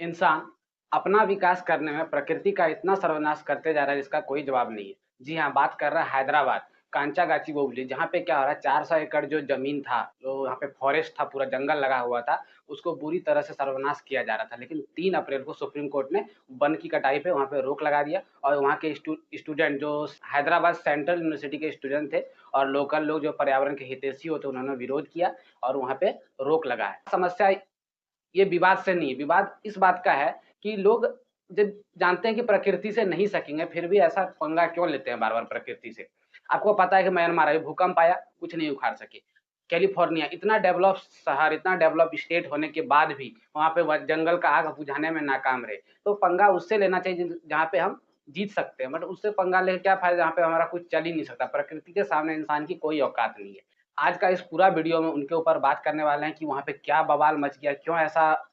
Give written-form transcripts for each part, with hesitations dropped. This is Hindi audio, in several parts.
इंसान अपना विकास करने में प्रकृति का इतना सर्वनाश करते जा रहा है जिसका कोई जवाब नहीं है। जी हाँ, बात कर रहा है हैदराबाद, कांचागाचीबोवली, जहाँ पे क्या हो रहा है, 400 एकड़ जो ज़मीन था, जो यहाँ पे फॉरेस्ट था, पूरा जंगल लगा हुआ था, उसको बुरी तरह से सर्वनाश किया जा रहा था। लेकिन 3 अप्रैल को सुप्रीम कोर्ट ने वन की कटाई पे वहाँ पे रोक लगा दिया और वहाँ के स्टूडेंट जो हैदराबाद सेंट्रल यूनिवर्सिटी के स्टूडेंट थे और लोकल लोग जो पर्यावरण के हितैषी होते, उन्होंने विरोध किया और वहाँ पे रोक लगा है। समस्या ये विवाद से नहीं, विवाद इस बात का है कि लोग जब जानते हैं कि प्रकृति से नहीं सकेंगे, फिर भी ऐसा पंगा क्यों लेते हैं बार-बार प्रकृति से। आपको पता है कि म्यांमार अभी भूकंप आया, कुछ नहीं उखाड़ सके। कैलिफोर्निया इतना डेवलप शहर, इतना डेवलप स्टेट होने के बाद भी वहाँ पे व जंगल का आग बुझाने में नाकाम रहे। तो पंगा उससे लेना चाहिए जहाँ पे हम जीत सकते हैं, बट उससे पंगा लेके क्या फ़ायदा जहाँ पे हमारा कुछ चल ही नहीं सकता। प्रकृति के सामने इंसान की कोई औकात नहीं है। आज का इस पूरा वीडियो में उनके ऊपर बात करने वाले हैं कि वहाँ पे क्या बवाल मच गया, क्यों ऐसा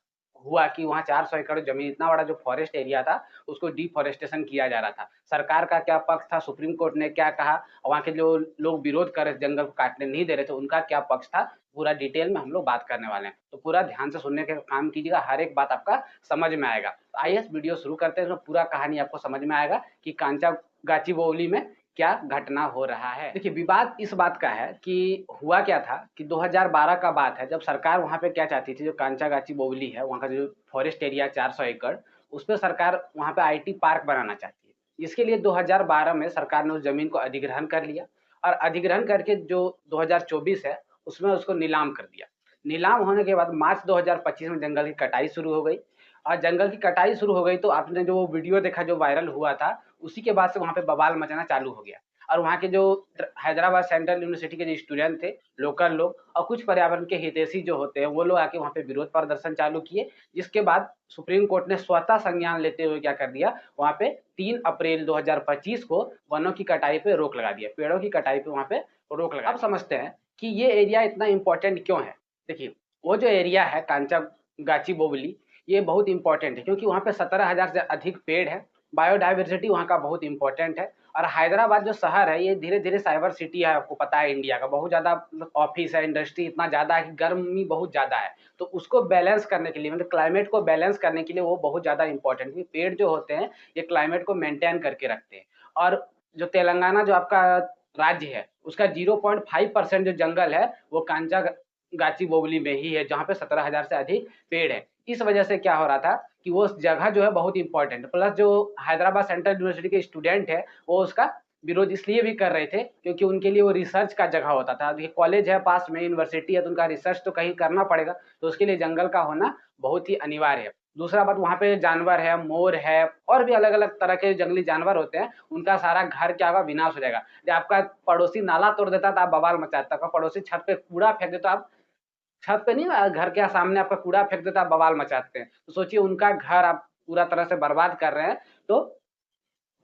हुआ कि वहाँ 400 एकड़ ज़मीन, इतना बड़ा जो फॉरेस्ट एरिया था, उसको डिफ़ॉरेस्टेशन किया जा रहा था। सरकार का क्या पक्ष था, सुप्रीम कोर्ट ने क्या कहा, और वहाँ के जो लोग विरोध कर रहे थे, जंगल को काटने नहीं दे रहे थे, उनका क्या पक्ष था, पूरा डिटेल में हम लोग बात करने वाले हैं। तो पूरा ध्यान से सुनने का काम कीजिएगा, हर एक बात आपका समझ में आएगा। तो आइए इस वीडियो शुरू करते हैं, इसमें पूरा कहानी आपको समझ में आएगा कि कांचागाचीबोवली में क्या घटना हो रहा है। देखिए, विवाद इस बात का है कि हुआ क्या था कि 2012 का बात है, जब सरकार वहाँ पे क्या चाहती थी, जो कांचागाचीबोवली है, वहाँ का जो फॉरेस्ट एरिया 400 एकड़, उसपे सरकार वहाँ पे आईटी पार्क बनाना चाहती है। इसके लिए 2012 में सरकार ने उस ज़मीन को अधिग्रहण कर लिया और अधिग्रहण करके जो 2024 है, उसमें उसको नीलाम कर दिया। नीलाम होने के बाद मार्च 2025 में जंगल की कटाई शुरू हो गई और जंगल की कटाई शुरू हो गई तो आपने जो वो वीडियो देखा जो वायरल हुआ था, उसी के बाद से वहाँ पे बवाल मचना चालू हो गया और वहाँ के जो हैदराबाद सेंट्रल यूनिवर्सिटी के जो स्टूडेंट थे, लोकल लोग और कुछ पर्यावरण के हितैषी जो होते हैं, वो लोग आके वहाँ पे विरोध प्रदर्शन चालू किए, जिसके बाद सुप्रीम कोर्ट ने स्वतः संज्ञान लेते हुए क्या कर दिया, वहाँ पे 3 अप्रैल 2025 को वनों की कटाई पे रोक लगा दिया, पेड़ों की कटाई पे वहाँ पे रोक लगा। अब समझते हैं कि ये एरिया इतना इम्पोर्टेंट क्यों है। देखिए, वो जो एरिया है कांचागाचीबोवली, ये बहुत इम्पोर्टेंट है क्योंकि वहाँ पे 17,000 से अधिक पेड़ है, बायोडायवर्सिटी वहाँ का बहुत इम्पोर्टेंट है और हैदराबाद जो शहर है, ये धीरे-धीरे साइबर सिटी है, आपको पता है इंडिया का, बहुत ज़्यादा मतलब ऑफ़िस है, इंडस्ट्री इतना ज़्यादा है कि गर्मी बहुत ज़्यादा है। तो उसको बैलेंस करने के लिए, मतलब क्लाइमेट को बैलेंस करने के लिए वो बहुत ज़्यादा इम्पोर्टेंट है। पेड़ जो होते हैं, ये क्लाइमेट को मेंटेन करके रखते हैं और जो तेलंगाना जो आपका राज्य है, उसका 0.5% जो जंगल है, वो कांचागाचीबोवली में ही है, जहाँ पे 17,000 से अधिक पेड़ है। इस वजह से क्या हो रहा था कि वो जगह जो है बहुत इम्पोर्टेंट है। प्लस जो हैदराबाद सेंट्रल यूनिवर्सिटी के स्टूडेंट है, वो उसका विरोध इसलिए भी कर रहे थे क्योंकि उनके लिए वो रिसर्च का जगह होता था। देखिए, कॉलेज है पास में, यूनिवर्सिटी है, तो उनका रिसर्च तो कहीं करना पड़ेगा, तो उसके लिए जंगल का होना बहुत ही अनिवार्य है। दूसरा बात, वहाँ पे जानवर है, मोर है और भी अलग-अलग तरह के जंगली जानवर होते हैं, उनका सारा घर क्या होगा, विनाश हो जाएगा। जब आपका पड़ोसी नाला तोड़ देता है तो आप बवाल मचाता है, आपका पड़ोसी छत पे कूड़ा फेंक देता है, आप छत पे नहीं, घर के सामने आपका कूड़ा फेंक देता है, आप बवाल मचाते हैं। तो सोचिए उनका घर आप पूरा तरह से बर्बाद कर रहे हैं, तो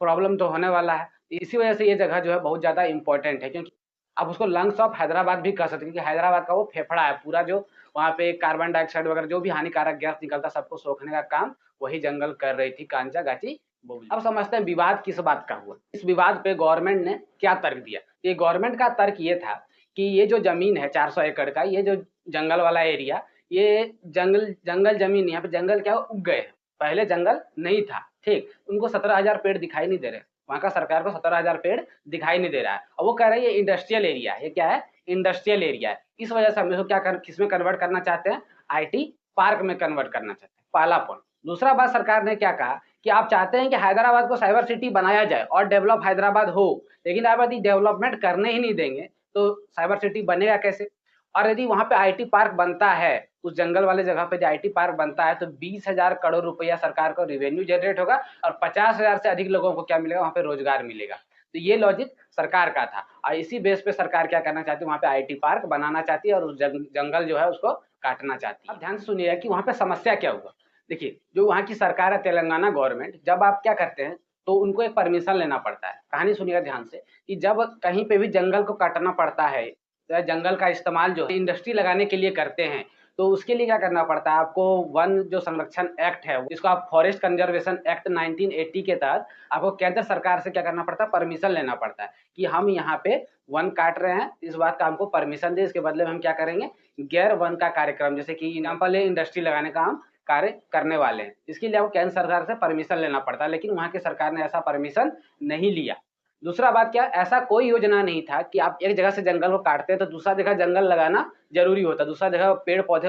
प्रॉब्लम तो होने वाला है। इसी वजह से ये जगह जो है बहुत ज़्यादा इम्पोर्टेंट है क्योंकि आप उसको लंग्स ऑफ हैदराबाद भी कह सकते हैं क्योंकि हैदराबाद का वो फेफड़ा है, पूरा जो वहाँ पे कार्बन डाइऑक्साइड वगैरह जो भी हानिकारक गैस निकलता है, सबको सोखने का काम वही जंगल कर रही थी कांचागाचीबोवली। अब समझते हैं विवाद किस बात का हुआ। इस विवाद पे गवर्नमेंट ने क्या तर्क दिया? ये गवर्नमेंट का तर्क ये था कि ये जो ज़मीन है 400 एकड़ का, ये जो जंगल वाला एरिया, ये जंगल जंगल ज़मीन, यहाँ पे जंगल क्या उग गए हैं। पहले जंगल नहीं था, ठीक? उनको 17,000 पेड़ दिखाई नहीं दे रहे। वहाँ का सरकार को 17,000 पेड़ दिखाई नहीं दे रहा है और वो कह रहा है ये इंडस्ट्रियल एरिया है। ये क्या है? इंडस्ट्रियल एरिया है। इस वजह से हम इसको क्या कर किसमें कन्वर्ट करना चाहते हैं? आईटी पार्क में कन्वर्ट करना चाहते हैं, पहला पॉइंट। दूसरा बात, सरकार ने क्या कहा कि आप चाहते हैं कि हैदराबाद को साइबर सिटी बनाया जाए और डेवलप हैदराबाद हो, लेकिन आप यदि डेवलपमेंट करने ही नहीं देंगे, तो साइबर सिटी बनेगा कैसे? और यदि वहाँ पे आईटी पार्क बनता है, उस जंगल वाले जगह पे जो आईटी पार्क बनता है, तो 20,000 करोड़ रुपया सरकार को रेवेन्यू जनरेट होगा और 50,000 से अधिक लोगों को क्या मिलेगा? वहाँ पे रोजगार मिलेगा। तो ये लॉजिक सरकार का था और इसी बेस पे सरकार क्या करना चाहती है, वहाँ पे आईटी पार्क बनाना चाहती है और उस जंगल जो है उसको काटना चाहती है। अब ध्यान से सुनिएगा कि वहाँ पे समस्या क्या हुआ। देखिए, जो वहाँ की सरकार है तेलंगाना गवर्नमेंट, जब आप क्या करते हैं, तो उनको एक परमिशन लेना पड़ता है। कहानी सुनिएगा ध्यान से कि जब कहीं पे भी जंगल को काटना पड़ता है, जंगल का इस्तेमाल जो इंडस्ट्री लगाने के लिए करते हैं, तो उसके लिए क्या करना पड़ता है आपको, वन जो संरक्षण एक्ट है, जिसको आप फॉरेस्ट कंजर्वेशन एक्ट 1980 के तहत आपको केंद्र सरकार से क्या करना पड़ता है, परमिशन लेना पड़ता है कि हम यहाँ पे वन काट रहे हैं, इस बात का हमको परमिशन दें, इसके बदले में हम क्या करेंगे, गैर वन का कार्यक्रम, जैसे कि एग्जाम्पल है इंडस्ट्री लगाने का, हम कार्य करने वाले हैं। इसके लिए आपको केंद्र सरकार से परमिशन लेना पड़ता है, लेकिन वहाँ की सरकार ने ऐसा परमिशन नहीं लिया। दूसरा बात क्या, ऐसा कोई योजना नहीं था कि आप एक जगह से जंगल को काटते हैं तो दूसरा जगह जंगल लगाना ज़रूरी होता, दूसरा जगह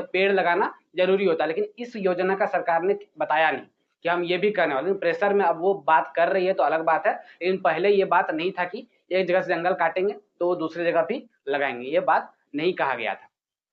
पेड़ लगाना ज़रूरी होता, लेकिन इस योजना का सरकार ने बताया नहीं कि हम ये भी करने वाले हैं। प्रेशर में अब वो बात कर रही है तो अलग बात है, लेकिन पहले ये बात नहीं था कि एक जगह से जंगल काटेंगे तो दूसरी जगह भी लगाएँगे, ये बात नहीं कहा गया था।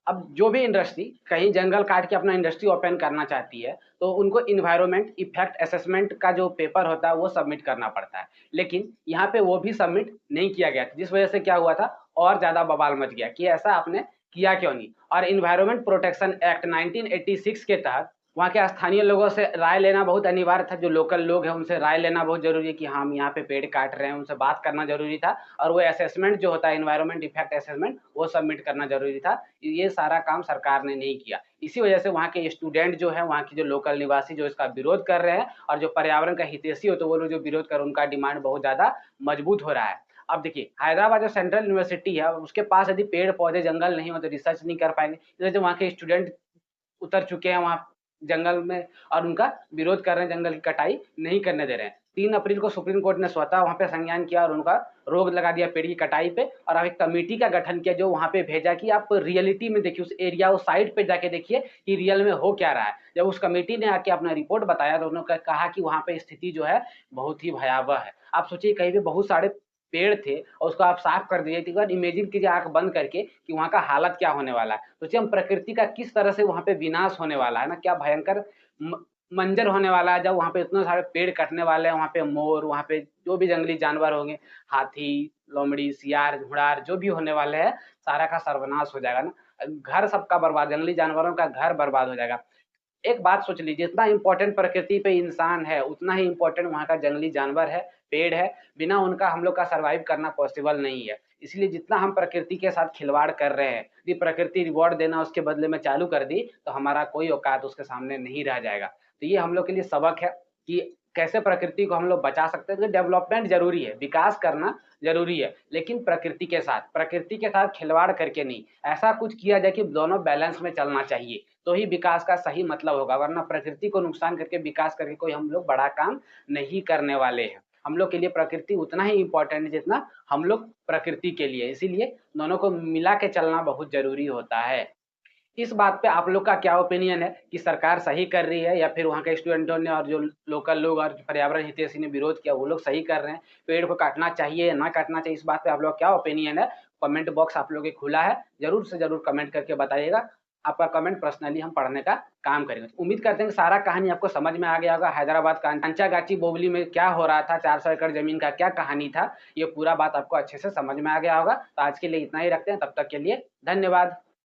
अब जो भी इंडस्ट्री कहीं जंगल काट के अपना इंडस्ट्री ओपन करना चाहती है, तो उनको एनवायरनमेंट इफेक्ट असेसमेंट का जो पेपर होता है वो सबमिट करना पड़ता है। लेकिन यहाँ पे वो भी सबमिट नहीं किया गया, जिस वजह से क्या हुआ था, और ज़्यादा बवाल मच गया कि ऐसा आपने किया क्यों नहीं? और एनवायरनमेंट प्रोटेक्शन एक्ट 1986 के तहत वहाँ के स्थानीय लोगों से राय लेना बहुत अनिवार्य था, जो लोकल लोग हैं उनसे राय लेना बहुत ज़रूरी है कि हम यहाँ पे पेड़ काट रहे हैं, उनसे बात करना ज़रूरी था, और वो असेसमेंट जो होता है एनवायरनमेंट इफेक्ट असेसमेंट वो सबमिट करना ज़रूरी था। ये सारा काम सरकार ने नहीं किया। इसी वजह से वहाँ के स्टूडेंट जो हैं, वहाँ के जो लोकल निवासी जो इसका विरोध कर रहे हैं, और जो पर्यावरण का हितैषी होते हैं वो लोग जो विरोध कर, उनका डिमांड बहुत ज़्यादा मजबूत हो रहा है। अब देखिए, हैदराबाद जो सेंट्रल यूनिवर्सिटी है, उसके पास यदि पेड़-पौधे, जंगल नहीं हो तो रिसर्च नहीं कर पाएँगे। इस वजह से वहाँ के स्टूडेंट उतर चुके हैं वहाँ जंगल में, और उनका विरोध कर रहे हैं, जंगल की कटाई नहीं करने दे रहे हैं। 3 अप्रैल को सुप्रीम कोर्ट ने स्वतः वहाँ पे संज्ञान किया और उनका रोक लगा दिया पेड़ की कटाई पे, और अब एक कमेटी का गठन किया जो वहाँ पे भेजा कि आप रियलिटी में देखिए, उस एरिया, उस साइट पे जाके देखिए कि रियल में हो क्या रहा है। जब उस कमेटी ने आके अपना रिपोर्ट बताया तो उन्होंने कहा कि वहाँ पे स्थिति जो है बहुत ही भयावह है। आप सोचिए, कहीं पे बहुत सारे पेड़ थे और उसको आप साफ कर दिए, तो एक बार इमेजिन कीजिए आँख बंद करके कि वहाँ का हालत क्या होने वाला है। सोचिए हम प्रकृति का किस तरह से वहाँ पे विनाश होने वाला है ना, क्या भयंकर म मंज़र होने वाला है जब वहाँ पे इतने सारे पेड़ कटने वाले हैं, वहाँ पे मोर, वहाँ पे जो भी जंगली जानवर होंगे, हाथी, लोमड़ी, सियार, घुड़ार जो भी होने वाले हैं, सारा का सर्वनाश हो जाएगा ना। घर सबका बर्बाद, जंगली जानवरों का घर बर्बाद हो जाएगा। एक बात सोच लीजिए, जितना इम्पोर्टेंट प्रकृति पे इंसान है, उतना ही इम्पोर्टेंट वहाँ का जंगली जानवर है, पेड़ है। बिना उनका हम लोग का सर्वाइव करना पॉसिबल नहीं है। इसलिए जितना हम प्रकृति के साथ खिलवाड़ कर रहे हैं, यदि प्रकृति रिवॉर्ड देना उसके बदले में चालू कर दी, तो हमारा कोई औकात उसके सामने नहीं रह जाएगा। तो ये हम लोग के लिए सबक है कि कैसे प्रकृति को हम लोग बचा सकते हैं। तो डेवलपमेंट ज़रूरी है, विकास करना ज़रूरी है, लेकिन प्रकृति के साथ खिलवाड़ करके नहीं। ऐसा कुछ किया जाए कि दोनों बैलेंस में चलना चाहिए। तो ही विकास का सही मतलब होगा, वरना प्रकृति को नुकसान करके विकास करके कोई हम लोग बड़ा काम नहीं करने वाले हैं। हम लोग के लिए प्रकृति उतना ही इम्पोर्टेंट है जितना हम लोग प्रकृति के लिए, इसीलिए दोनों को मिला के चलना बहुत ज़रूरी होता है। इस बात पे आप लोग का क्या ओपिनियन है कि सरकार सही कर रही है, या फिर वहाँ के स्टूडेंटों ने और जो लोकल लोग और पर्यावरण हितैषी ने विरोध किया वो लोग सही कर रहे हैं? पेड़ को काटना चाहिए या ना काटना चाहिए, इस बात पे आप लोग का क्या ओपिनियन है? कमेंट बॉक्स आप लोगों के खुला है, ज़रूर से ज़रूर कमेंट करके बताइएगा। आपका कमेंट पर्सनली हम पढ़ने का काम करेंगे। उम्मीद करते हैं कि सारा कहानी आपको समझ में आ गया होगा। हैदराबाद कांचागाची बोवली में क्या हो रहा था, 400 एकड़ ज़मीन का क्या कहानी था, ये पूरा बात आपको अच्छे से समझ में आ गया होगा। तो आज के लिए इतना ही रखते हैं, तब तक के लिए धन्यवाद।